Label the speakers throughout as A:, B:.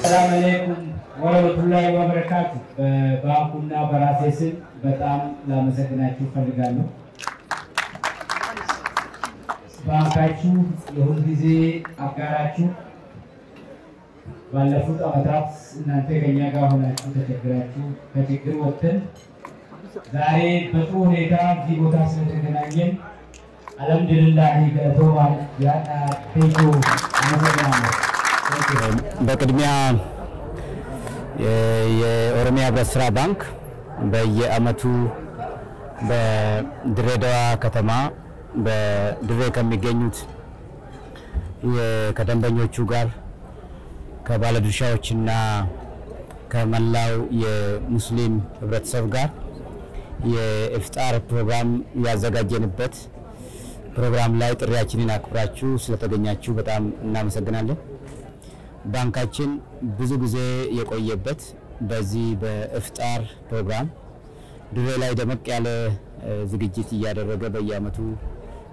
A: ሰላም አለይኩም ወራህመቱላሂ ወበረካቱ። ባንኩና በራሴ ስም በጣም ላመሰግናችሁ ፈልጋለሁ። ባንካችሁ የሁል ጊዜ አጋራችሁ ባለፉት ዓመታት እናንተ ከኛ ጋር ሆናችሁ ተቸግራችሁ ከችግር ወጥተን ዛሬ በጥሩ ሁኔታ እዚህ ቦታ ስለተገናኘን አልሐምዱሊላህ ገለቶዋል ያና ቴጆ አመሰግናለሁ።
B: በቅድሚያ የኦሮሚያ ህብረት ስራ ባንክ በየአመቱ በድሬዳዋ ከተማ በድሬ ከሚገኙት ከደንበኞቹ ጋር ከባለድርሻዎችና ከመላው የሙስሊም ህብረተሰብ ጋር የኢፍጣር ፕሮግራም ያዘጋጀንበት ፕሮግራም ላይ ጥሪያችንን አክብራችሁ ስለተገኛችሁ በጣም እናመሰግናለን። ባንካችን ብዙ ጊዜ የቆየበት በዚህ በኢፍጣር ፕሮግራም ድሬ ላይ ደመቅ ያለ ዝግጅት እያደረገ በየአመቱ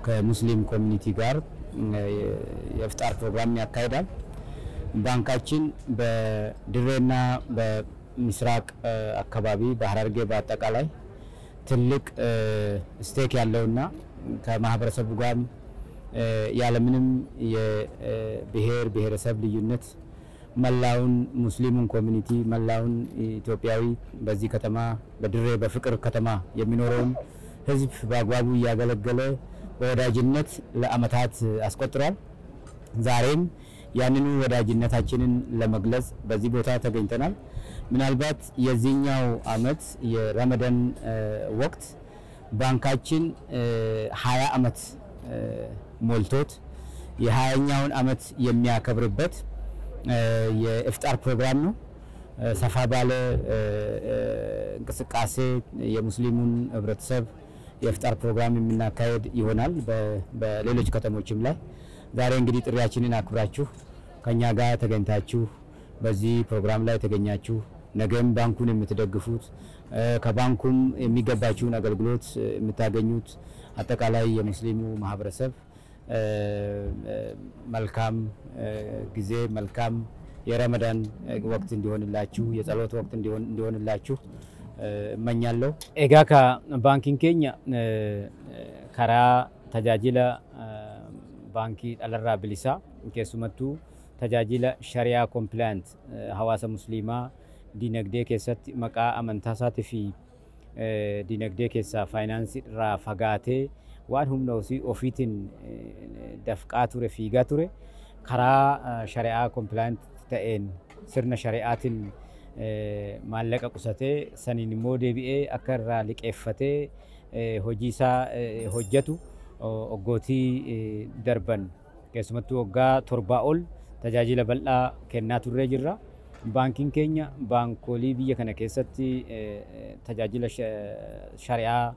B: ከሙስሊም ኮሚኒቲ ጋር የኢፍጣር ፕሮግራም ያካሂዳል። ባንካችን በድሬና በምስራቅ አካባቢ በሐረርጌ በአጠቃላይ ትልቅ ስቴክ ያለውና ከማህበረሰቡ ጋር ያለምንም የብሔር ብሔረሰብ ልዩነት መላውን ሙስሊሙን ኮሚኒቲ መላውን ኢትዮጵያዊ በዚህ ከተማ በድሬ በፍቅር ከተማ የሚኖረውን ህዝብ በአግባቡ ያገለገለ በወዳጅነት ለአመታት አስቆጥሯል። ዛሬም ያንኑ ወዳጅነታችንን ለመግለጽ በዚህ ቦታ ተገኝተናል። ምናልባት የዚህኛው አመት የረመዳን ወቅት ባንካችን 20 አመት ሞልቶት የ20ኛውን አመት የሚያከብርበት የኢፍጣር ፕሮግራም ነው። ሰፋ ባለ እንቅስቃሴ የሙስሊሙን ህብረተሰብ የኢፍጣር ፕሮግራም የምናካሄድ ይሆናል በሌሎች ከተሞችም ላይ። ዛሬ እንግዲህ ጥሪያችንን አክብራችሁ ከኛ ጋር ተገኝታችሁ በዚህ ፕሮግራም ላይ ተገኛችሁ ነገም ባንኩን የምትደግፉት ከባንኩም የሚገባችሁን አገልግሎት የምታገኙት አጠቃላይ የሙስሊሙ ማህበረሰብ መልካም ጊዜ መልካም የረመዳን ወቅት እንዲሆንላችሁ የጸሎት ወቅት እንዲሆንላችሁ እመኛለሁ።
C: ኤጋካ ባንኪን ኬኛ ከራ ተጃጅለ ባንኪ አለራ ብሊሳ ኬሱመቱ ተጃጅለ ሸሪያ ኮምፕላያንት ሐዋሳ ሙስሊማ ዲነግዴ ኬሰት መቃ አመንታሳት ፊ ዲነግዴ ኬሳ ፋይናንስ ራ ፈጋቴ ዋን ሁምኖሲ ኦፊቲን ደፍቃ ቱሬ ፊጋ ቱሬ ከራ ሸሪዓ ኮምፕላያንት ተኤን ስርነ ሸሪዓትን ማለቀ ቁሰቴ ሰኒን ሞዴቢኤ አከራ ሊቄፈቴ ሆጂሳ ሆጀቱ ኦጎቲ ደርበን keessumattu waggaa 7 ol tajaajila bal'aa kennaa turree jirra. Baankiin keenya baankolii biyya kana keessatti tajaajila shari'aa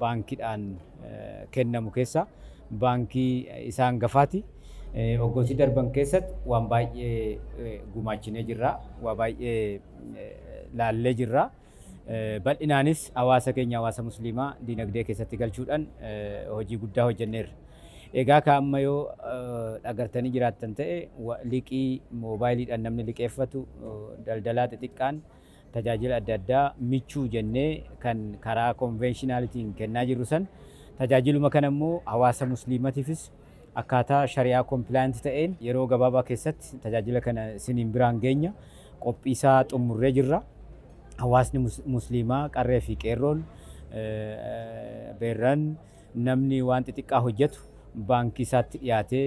C: baankiidhaan kennamu keessa baankii isaan gafaati. Oggootii darban keessatti waan baay'ee gumaachinee jirra, waan baay'ee laallee jirra. Bal'inaanis hawaasa keenya hawaasa musliimaa dinagdee keessatti galchuudhaan hojii guddaa hojjenneerra. Egaa kaamma yoo agartanii jiraattan ta'e liqii moobaayiliidhaan namni liqeeffatu daldalaa xixiqqaan tajaajila adda addaa michuu jennee kan karaa konvenshinalitiin kennaa jirru san tajaajiluma kana immoo hawaasa musliimatiifis akkaataa shari'aa kompilaayinti ta'een yeroo gabaabaa keessatti tajaajila kana isiniin biraan geenya qophiisaa xumurree jirra. Hawaasni musliimaa qarree fi qeerroon beerran namni waan xixiqqaa hojjetu baankii isaatti dhiyaatee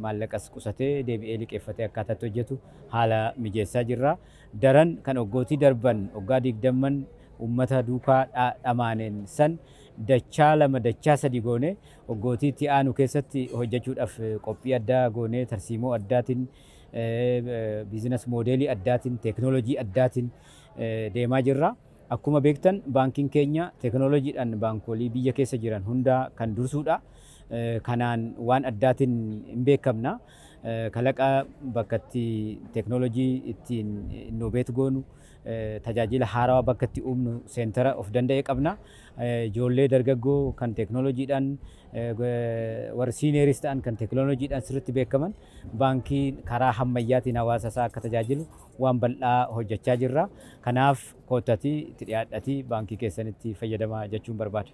C: maallaqas qusatee deebi'ee liqeeffatee akkaataatti hojjetu haala mijeessaa jirra. Daran kan oggootii darban waggaa 20 ummata duukaa dhamaaneen san dachaa 2 dachaa 3 goone oggootii itti aanu keessatti hojjechuudhaaf qophii addaa goone tarsiimoo addaatiin biizines moodeelii addaatiin teeknooloojii addaatiin deemaa jirra. Akkuma beektan baankiin keenya teeknooloojiidhaan baankolii biyya keessa jiran hunda kan dursuudha. Kanaan waan addaatiin hin beekamna. kalaqa bakka itti teknoolojii ittiin innoveet goonu tajaajila haarawaa bakka itti uumnu seentara of danda'e qabna. Ijoollee dargaggoo kan teknoolojiidhaan warra siineeris ta'an kan teknoolojiidhaan sirriitti beekaman baankii karaa ammayyaatiin hawaasa isaa akka tajaajilu waan bal'aa hojjechaa jirra. Kanaaf koottatii itti dhiyaadhatii baankii keessanitti fayyadamaa jechuun barbaada.